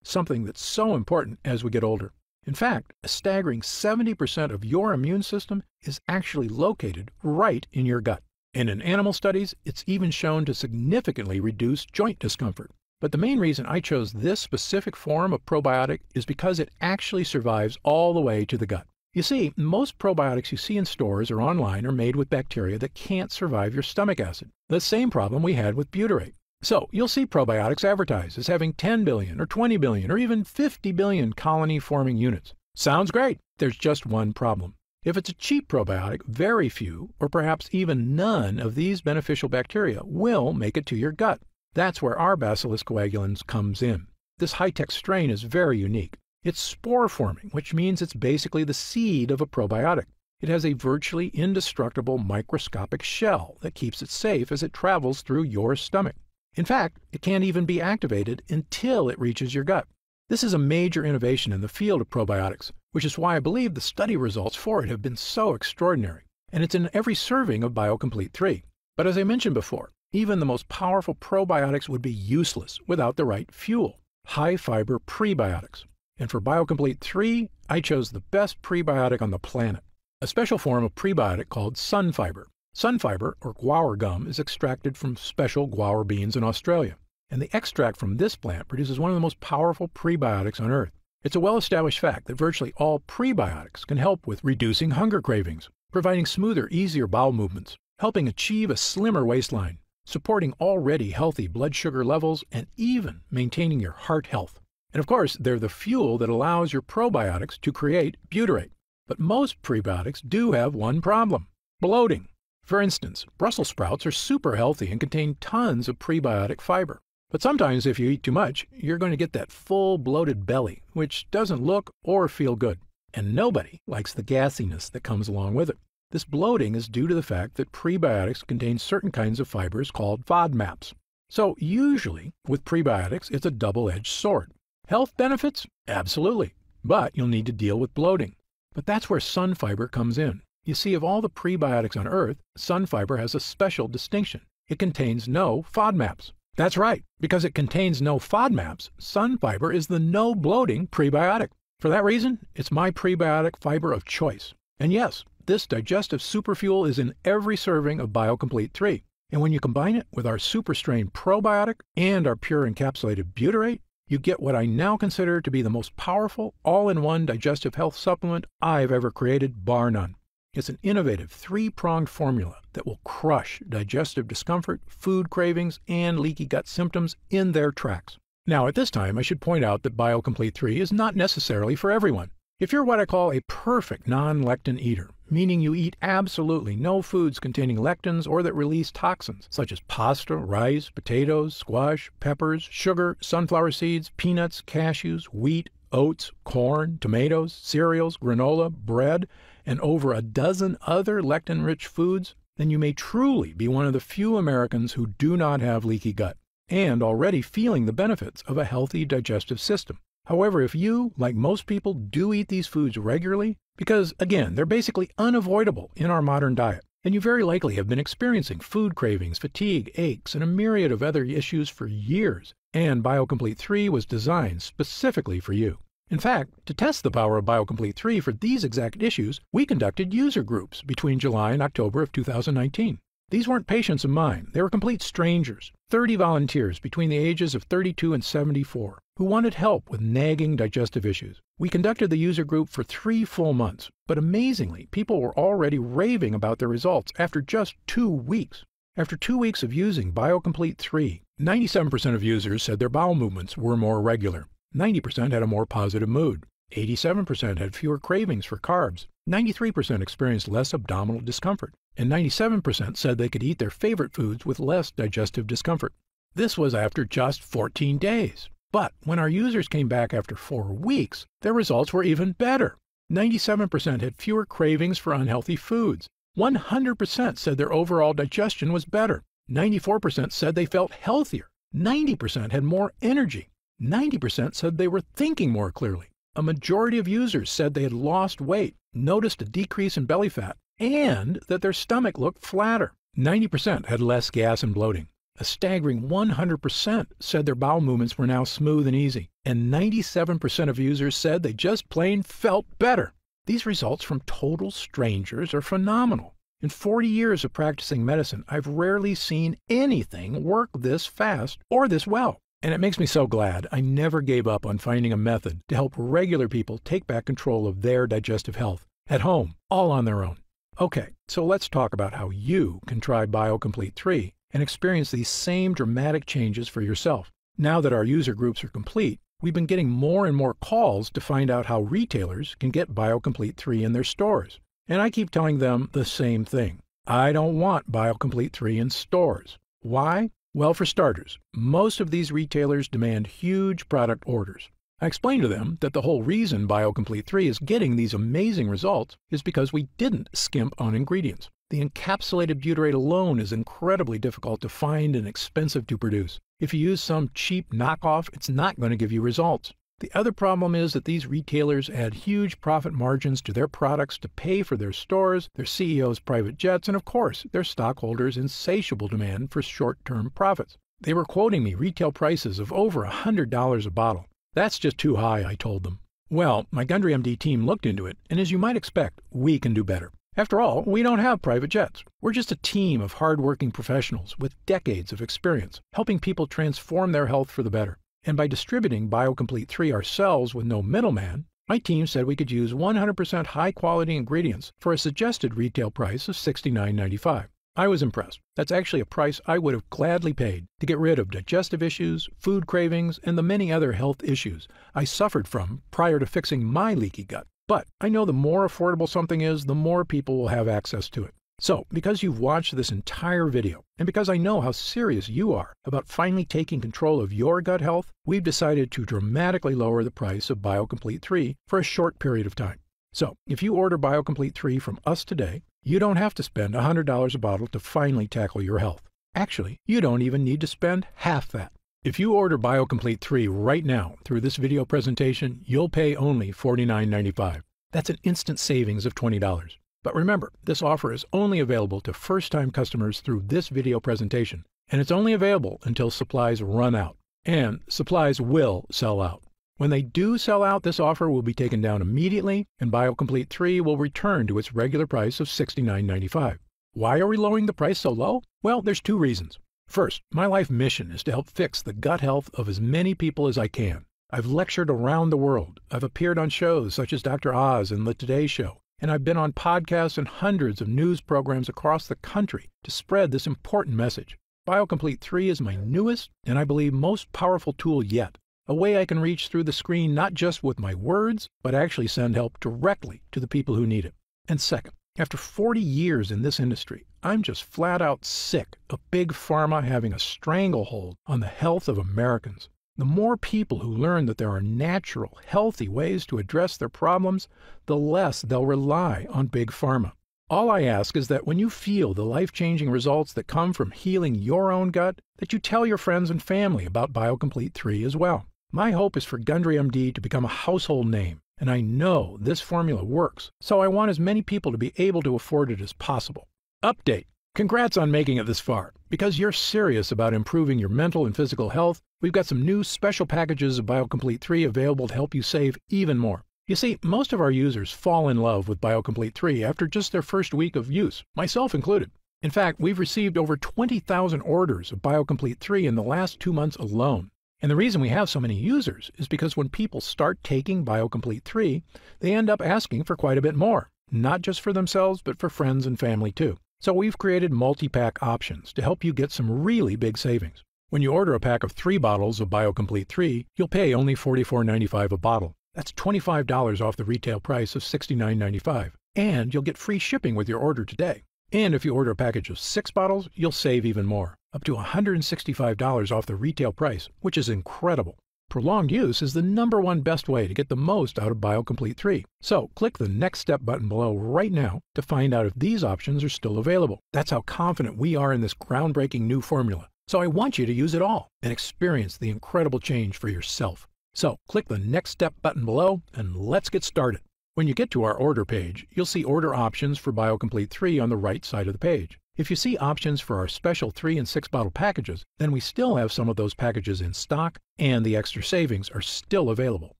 something that's so important as we get older. In fact, a staggering 70% of your immune system is actually located right in your gut. And in animal studies, it's even shown to significantly reduce joint discomfort. But the main reason I chose this specific form of probiotic is because it actually survives all the way to the gut. You see, most probiotics you see in stores or online are made with bacteria that can't survive your stomach acid, the same problem we had with butyrate. So you'll see probiotics advertised as having 10 billion or 20 billion or even 50 billion colony-forming units. Sounds great. There's just one problem. If it's a cheap probiotic, very few or perhaps even none of these beneficial bacteria will make it to your gut. That's where our Bacillus coagulans comes in. This high-tech strain is very unique. It's spore-forming, which means it's basically the seed of a probiotic. It has a virtually indestructible microscopic shell that keeps it safe as it travels through your stomach. In fact, it can't even be activated until it reaches your gut. This is a major innovation in the field of probiotics, which is why I believe the study results for it have been so extraordinary. And it's in every serving of BioComplete 3. But as I mentioned before, even the most powerful probiotics would be useless without the right fuel, high-fiber prebiotics. And for BioComplete 3, I chose the best prebiotic on the planet. a special form of prebiotic called sun fiber. Sun fiber, or guar gum, is extracted from special guar beans in Australia, and the extract from this plant produces one of the most powerful prebiotics on Earth. It's a well-established fact that virtually all prebiotics can help with reducing hunger cravings, providing smoother, easier bowel movements, helping achieve a slimmer waistline, supporting already healthy blood sugar levels, and even maintaining your heart health. And of course, they're the fuel that allows your probiotics to create butyrate. But most prebiotics do have one problem: bloating. For instance, Brussels sprouts are super healthy and contain tons of prebiotic fiber. But sometimes if you eat too much, you're going to get that full bloated belly, which doesn't look or feel good. And nobody likes the gassiness that comes along with it. This bloating is due to the fact that prebiotics contain certain kinds of fibers called FODMAPs. So usually, with prebiotics, it's a double-edged sword. Health benefits? Absolutely. But you'll need to deal with bloating. But that's where sun fiber comes in. You see, of all the prebiotics on Earth, sun fiber has a special distinction. It contains no FODMAPs. That's right. Because it contains no FODMAPs, sun fiber is the no bloating prebiotic. For that reason, it's my prebiotic fiber of choice. And yes, this digestive superfuel is in every serving of BioComplete 3. And when you combine it with our Super Strain probiotic and our pure encapsulated butyrate, you get what I now consider to be the most powerful all-in-one digestive health supplement I've ever created, bar none. It's an innovative three-pronged formula that will crush digestive discomfort, food cravings, and leaky gut symptoms in their tracks. Now, at this time, I should point out that BioComplete 3 is not necessarily for everyone. If you're what I call a perfect non-lectin eater, meaning you eat absolutely no foods containing lectins or that release toxins, such as pasta, rice, potatoes, squash, peppers, sugar, sunflower seeds, peanuts, cashews, wheat, oats, corn, tomatoes, cereals, granola, bread, and over a dozen other lectin-rich foods, then you may truly be one of the few Americans who do not have leaky gut, and already feeling the benefits of a healthy digestive system. However, if you, like most people, do eat these foods regularly, because, again, they're basically unavoidable in our modern diet, then you very likely have been experiencing food cravings, fatigue, aches, and a myriad of other issues for years, and BioComplete 3 was designed specifically for you. In fact, to test the power of BioComplete 3 for these exact issues, we conducted user groups between July and October of 2019. These weren't patients of mine. They were complete strangers, 30 volunteers between the ages of 32 and 74, who wanted help with nagging digestive issues. We conducted the user group for 3 full months, but amazingly, people were already raving about their results after just 2 weeks. After 2 weeks of using BioComplete 3, 97% of users said their bowel movements were more regular. 90% had a more positive mood. 87% had fewer cravings for carbs. 93% experienced less abdominal discomfort. And 97% said they could eat their favorite foods with less digestive discomfort. This was after just 14 days. But when our users came back after 4 weeks, their results were even better. 97% had fewer cravings for unhealthy foods. 100% said their overall digestion was better. 94% said they felt healthier. 90% had more energy. 90% said they were thinking more clearly. A majority of users said they had lost weight, noticed a decrease in belly fat, and that their stomach looked flatter. 90% had less gas and bloating. A staggering 100% said their bowel movements were now smooth and easy. And 97% of users said they just plain felt better. These results from total strangers are phenomenal. In 40 years of practicing medicine, I've rarely seen anything work this fast or this well. And it makes me so glad I never gave up on finding a method to help regular people take back control of their digestive health, at home, all on their own. Okay, so let's talk about how you can try BioComplete 3 and experience these same dramatic changes for yourself. Now that our user groups are complete, we've been getting more and more calls to find out how retailers can get BioComplete 3 in their stores. And I keep telling them the same thing. I don't want BioComplete 3 in stores. Why? Well, for starters, most of these retailers demand huge product orders. I explained to them that the whole reason BioComplete 3 is getting these amazing results is because we didn't skimp on ingredients. The encapsulated butyrate alone is incredibly difficult to find and expensive to produce. If you use some cheap knockoff, it's not going to give you results. The other problem is that these retailers add huge profit margins to their products to pay for their stores, their CEOs' private jets, and of course, their stockholders' insatiable demand for short-term profits. They were quoting me retail prices of over $100 a bottle. That's just too high, I told them. Well, my Gundry MD team looked into it, and as you might expect, we can do better. After all, we don't have private jets. We're just a team of hard-working professionals with decades of experience, helping people transform their health for the better. And by distributing BioComplete 3 ourselves with no middleman, my team said we could use 100% high-quality ingredients for a suggested retail price of $69.95. I was impressed. That's actually a price I would have gladly paid to get rid of digestive issues, food cravings, and the many other health issues I suffered from prior to fixing my leaky gut. But I know the more affordable something is, the more people will have access to it. So, because you've watched this entire video, and because I know how serious you are about finally taking control of your gut health, we've decided to dramatically lower the price of BioComplete 3 for a short period of time. So, if you order BioComplete 3 from us today, you don't have to spend $100 a bottle to finally tackle your health. Actually, you don't even need to spend half that. If you order BioComplete 3 right now through this video presentation, you'll pay only $49.95. That's an instant savings of $20. But remember, this offer is only available to first-time customers through this video presentation, and it's only available until supplies run out. And supplies will sell out. When they do sell out, this offer will be taken down immediately, and BioComplete 3 will return to its regular price of $69.95. Why are we lowering the price so low? Well, there's two reasons. First, my life mission is to help fix the gut health of as many people as I can. I've lectured around the world. I've appeared on shows such as Dr. Oz and The Today Show, and I've been on podcasts and hundreds of news programs across the country to spread this important message. BioComplete 3 is my newest, and I believe most powerful tool yet. A way I can reach through the screen not just with my words, but actually send help directly to the people who need it. And second, after 40 years in this industry, I'm just flat out sick of Big Pharma having a stranglehold on the health of Americans. The more people who learn that there are natural, healthy ways to address their problems, the less they'll rely on Big Pharma. All I ask is that when you feel the life-changing results that come from healing your own gut, that you tell your friends and family about BioComplete 3 as well. My hope is for Gundry MD to become a household name, and I know this formula works, so I want as many people to be able to afford it as possible. Update. Congrats on making it this far. Because you're serious about improving your mental and physical health, we've got some new special packages of BioComplete 3 available to help you save even more. You see, most of our users fall in love with BioComplete 3 after just their first week of use, myself included. In fact, we've received over 20,000 orders of BioComplete 3 in the last 2 months alone. And the reason we have so many users is because when people start taking BioComplete 3, they end up asking for quite a bit more, not just for themselves, but for friends and family too. So we've created multi-pack options to help you get some really big savings. When you order a pack of 3 bottles of BioComplete 3, you'll pay only $44.95 a bottle. That's $25 off the retail price of $69.95. And you'll get free shipping with your order today. And if you order a package of 6 bottles, you'll save even more, up to $165 off the retail price, which is incredible. Prolonged use is the #1 best way to get the most out of BioComplete 3. So click the Next Step button below right now to find out if these options are still available. That's how confident we are in this groundbreaking new formula. So I want you to use it all and experience the incredible change for yourself. So click the Next Step button below and let's get started. When you get to our order page, you'll see order options for BioComplete 3 on the right side of the page. If you see options for our special 3 and 6 bottle packages, then we still have some of those packages in stock and the extra savings are still available.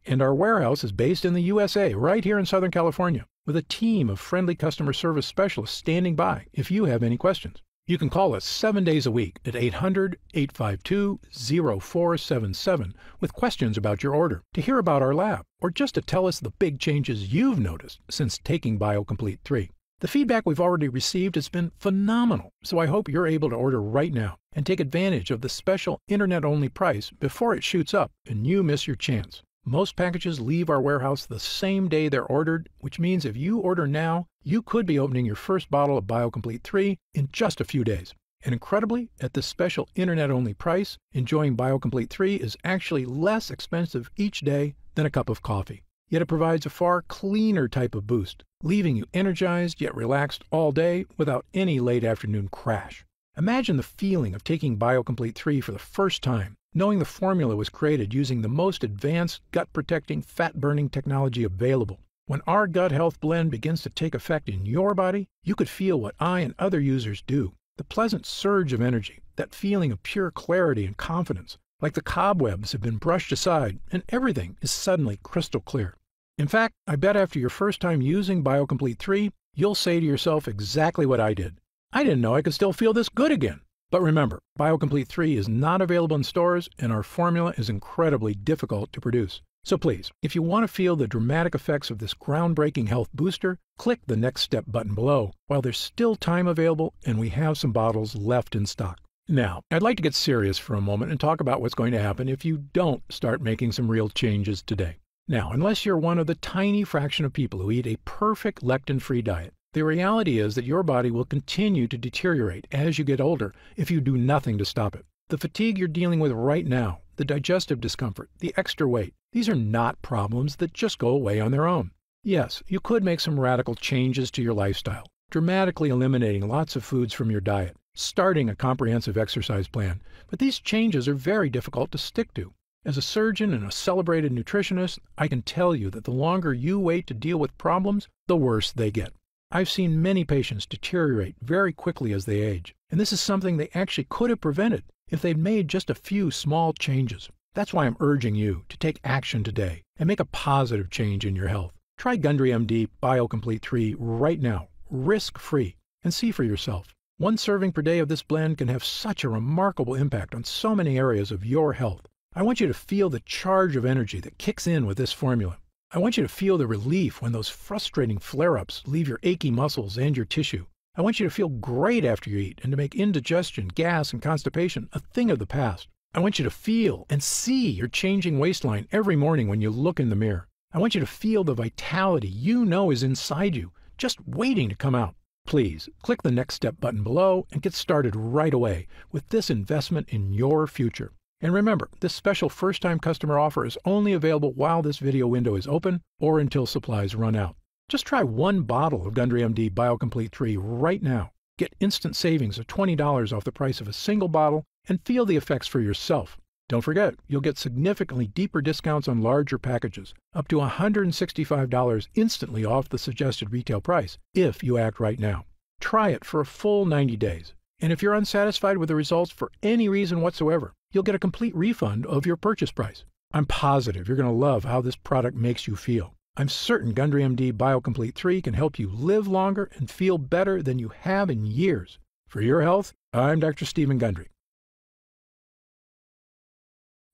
And our warehouse is based in the USA, right here in Southern California, with a team of friendly customer service specialists standing by if you have any questions. You can call us 7 days a week at 800-852-0477 with questions about your order, to hear about our lab, or just to tell us the big changes you've noticed since taking BioComplete 3. The feedback we've already received has been phenomenal, so I hope you're able to order right now and take advantage of the special internet-only price before it shoots up and you miss your chance. Most packages leave our warehouse the same day they're ordered, which means if you order now, you could be opening your first bottle of BioComplete 3 in just a few days. And incredibly, at this special internet-only price, enjoying BioComplete 3 is actually less expensive each day than a cup of coffee. Yet it provides a far cleaner type of boost, leaving you energized yet relaxed all day without any late afternoon crash. Imagine the feeling of taking BioComplete 3 for the first time, knowing the formula was created using the most advanced gut-protecting, fat-burning technology available. When our gut health blend begins to take effect in your body, you could feel what I and other users do. The pleasant surge of energy, that feeling of pure clarity and confidence, like the cobwebs have been brushed aside and everything is suddenly crystal clear. In fact, I bet after your first time using BioComplete 3, you'll say to yourself exactly what I did. I didn't know I could still feel this good again. But remember, BioComplete 3 is not available in stores, and our formula is incredibly difficult to produce. So please, if you want to feel the dramatic effects of this groundbreaking health booster, click the Next Step button below while there's still time available and we have some bottles left in stock. Now, I'd like to get serious for a moment and talk about what's going to happen if you don't start making some real changes today. Now, unless you're one of the tiny fraction of people who eat a perfect lectin-free diet, the reality is that your body will continue to deteriorate as you get older if you do nothing to stop it. The fatigue you're dealing with right now, the digestive discomfort, the extra weight, these are not problems that just go away on their own. Yes, you could make some radical changes to your lifestyle, dramatically eliminating lots of foods from your diet, starting a comprehensive exercise plan, but these changes are very difficult to stick to. As a surgeon and a celebrated nutritionist, I can tell you that the longer you wait to deal with problems, the worse they get. I've seen many patients deteriorate very quickly as they age, and this is something they actually could have prevented if they'd made just a few small changes. That's why I'm urging you to take action today and make a positive change in your health. Try Gundry MD BioComplete 3 right now, risk-free, and see for yourself. One serving per day of this blend can have such a remarkable impact on so many areas of your health. I want you to feel the charge of energy that kicks in with this formula. I want you to feel the relief when those frustrating flare-ups leave your achy muscles and your tissue. I want you to feel great after you eat and to make indigestion, gas, and constipation a thing of the past. I want you to feel and see your changing waistline every morning when you look in the mirror. I want you to feel the vitality you know is inside you, just waiting to come out. Please click the Next Step button below and get started right away with this investment in your future. And remember, this special first-time customer offer is only available while this video window is open or until supplies run out. Just try one bottle of Gundry MD BioComplete 3 right now. Get instant savings of $20 off the price of a single bottle and feel the effects for yourself. Don't forget, you'll get significantly deeper discounts on larger packages, up to $165 instantly off the suggested retail price, if you act right now. Try it for a full 90 days. And if you're unsatisfied with the results for any reason whatsoever, you'll get a complete refund of your purchase price. I'm positive you're going to love how this product makes you feel. I'm certain Gundry MD BioComplete 3 can help you live longer and feel better than you have in years. For your health, I'm Dr. Stephen Gundry.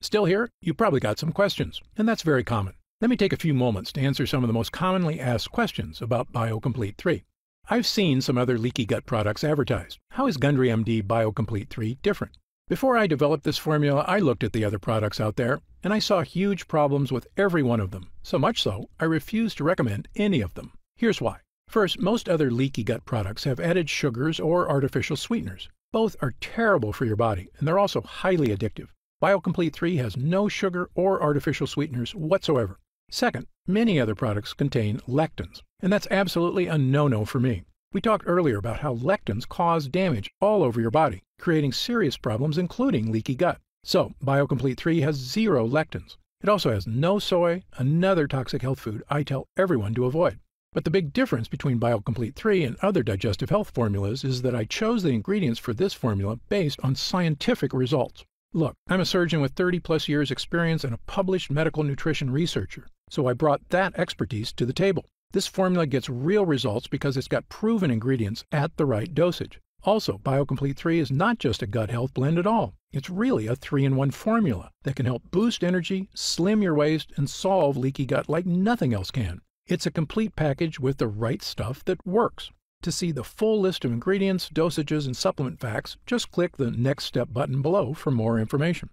Still here? You probably got some questions, and that's very common. Let me take a few moments to answer some of the most commonly asked questions about BioComplete 3. I've seen some other leaky gut products advertised. How is Gundry MD BioComplete 3 different? Before I developed this formula, I looked at the other products out there, and I saw huge problems with every one of them. So much so, I refuse to recommend any of them. Here's why. First, most other leaky gut products have added sugars or artificial sweeteners. Both are terrible for your body, and they're also highly addictive. BioComplete 3 has no sugar or artificial sweeteners whatsoever. Second, many other products contain lectins, and that's absolutely a no-no for me. We talked earlier about how lectins cause damage all over your body, creating serious problems including leaky gut. So, BioComplete 3 has 0 lectins. It also has no soy, another toxic health food I tell everyone to avoid. But the big difference between BioComplete 3 and other digestive health formulas is that I chose the ingredients for this formula based on scientific results. Look, I'm a surgeon with 30-plus years experience and a published medical nutrition researcher, so I brought that expertise to the table. This formula gets real results because it's got proven ingredients at the right dosage. Also, BioComplete 3 is not just a gut health blend at all. It's really a 3-in-1 formula that can help boost energy, slim your waist, and solve leaky gut like nothing else can. It's a complete package with the right stuff that works. To see the full list of ingredients, dosages, and supplement facts, just click the Next Step button below for more information.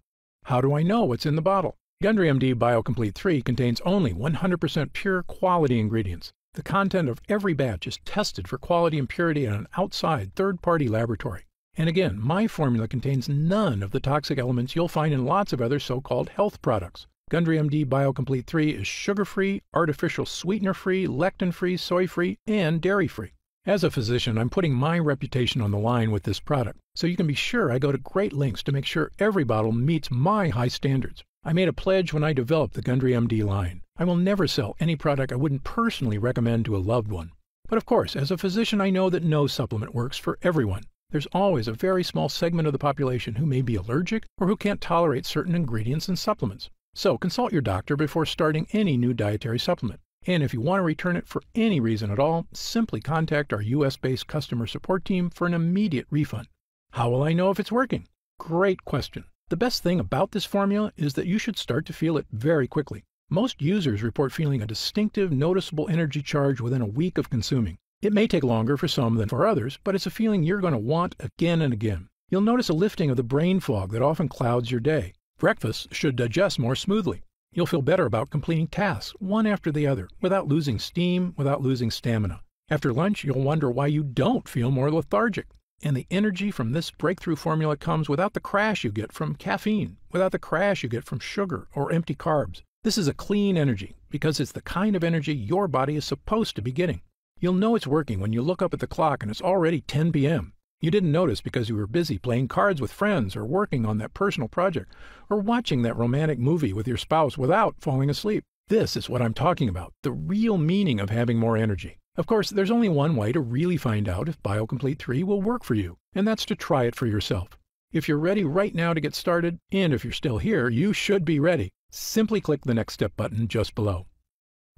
How do I know what's in the bottle? Gundry MD BioComplete 3 contains only 100% pure quality ingredients. The content of every batch is tested for quality and purity in an outside third-party laboratory. And again, my formula contains none of the toxic elements you'll find in lots of other so-called health products. Gundry MD BioComplete 3 is sugar-free, artificial sweetener-free, lectin-free, soy-free, and dairy-free. As a physician, I'm putting my reputation on the line with this product, so you can be sure I go to great lengths to make sure every bottle meets my high standards. I made a pledge when I developed the Gundry MD line. I will never sell any product I wouldn't personally recommend to a loved one. But of course, as a physician, I know that no supplement works for everyone. There's always a very small segment of the population who may be allergic or who can't tolerate certain ingredients and supplements. So consult your doctor before starting any new dietary supplement. And if you want to return it for any reason at all, simply contact our US-based customer support team for an immediate refund. How will I know if it's working? Great question. The best thing about this formula is that you should start to feel it very quickly. Most users report feeling a distinctive, noticeable energy charge within a week of consuming. It may take longer for some than for others, but it's a feeling you're going to want again and again. You'll notice a lifting of the brain fog that often clouds your day. Breakfast should digest more smoothly. You'll feel better about completing tasks, one after the other, without losing steam, without losing stamina. After lunch, you'll wonder why you don't feel more lethargic. And the energy from this breakthrough formula comes without the crash you get from caffeine, without the crash you get from sugar or empty carbs. This is a clean energy because it's the kind of energy your body is supposed to be getting. You'll know it's working when you look up at the clock and it's already 10 p.m. You didn't notice because you were busy playing cards with friends or working on that personal project or watching that romantic movie with your spouse without falling asleep. This is what I'm talking about, the real meaning of having more energy. Of course, there's only one way to really find out if BioComplete 3 will work for you, and that's to try it for yourself. If you're ready right now to get started, and if you're still here, you should be ready. Simply click the Next Step button just below.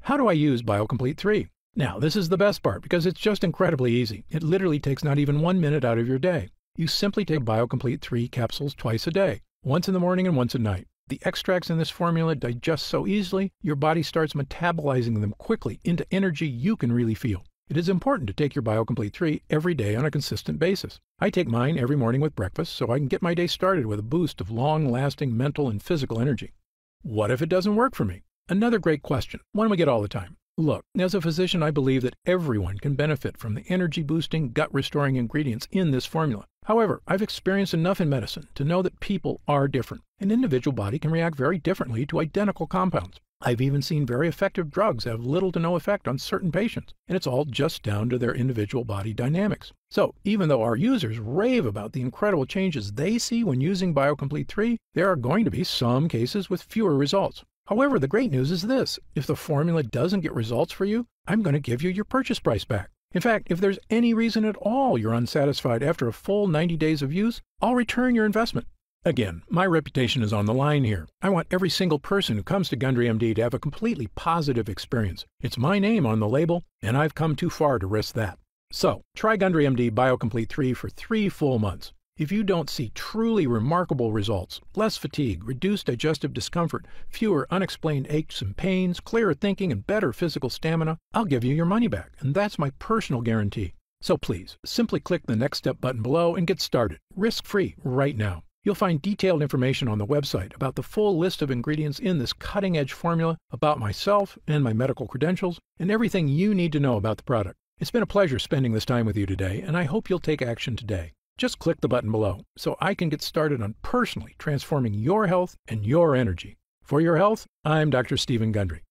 How do I use BioComplete 3? Now, this is the best part because it's just incredibly easy. It literally takes not even 1 minute out of your day. You simply take BioComplete 3 capsules twice a day, once in the morning and once at night. The extracts in this formula digest so easily, your body starts metabolizing them quickly into energy you can really feel. It is important to take your BioComplete 3 every day on a consistent basis. I take mine every morning with breakfast so I can get my day started with a boost of long-lasting mental and physical energy. What if it doesn't work for me? Another great question, one we get all the time. Look, as a physician, I believe that everyone can benefit from the energy-boosting, gut-restoring ingredients in this formula. However, I've experienced enough in medicine to know that people are different. An individual body can react very differently to identical compounds. I've even seen very effective drugs have little to no effect on certain patients, and it's all just down to their individual body dynamics. So, even though our users rave about the incredible changes they see when using BioComplete 3, there are going to be some cases with fewer results. However, the great news is this. If the formula doesn't get results for you, I'm going to give you your purchase price back. In fact, if there's any reason at all you're unsatisfied after a full 90 days of use, I'll return your investment. Again, my reputation is on the line here. I want every single person who comes to Gundry MD to have a completely positive experience. It's my name on the label, and I've come too far to risk that. So, try Gundry MD BioComplete 3 for 3 full months. If you don't see truly remarkable results, less fatigue, reduced digestive discomfort, fewer unexplained aches and pains, clearer thinking, and better physical stamina, I'll give you your money back, and that's my personal guarantee. So please, simply click the Next Step button below and get started, risk-free, right now. You'll find detailed information on the website about the full list of ingredients in this cutting-edge formula, about myself and my medical credentials, and everything you need to know about the product. It's been a pleasure spending this time with you today, and I hope you'll take action today. Just click the button below so I can get started on personally transforming your health and your energy. For your health, I'm Dr. Stephen Gundry.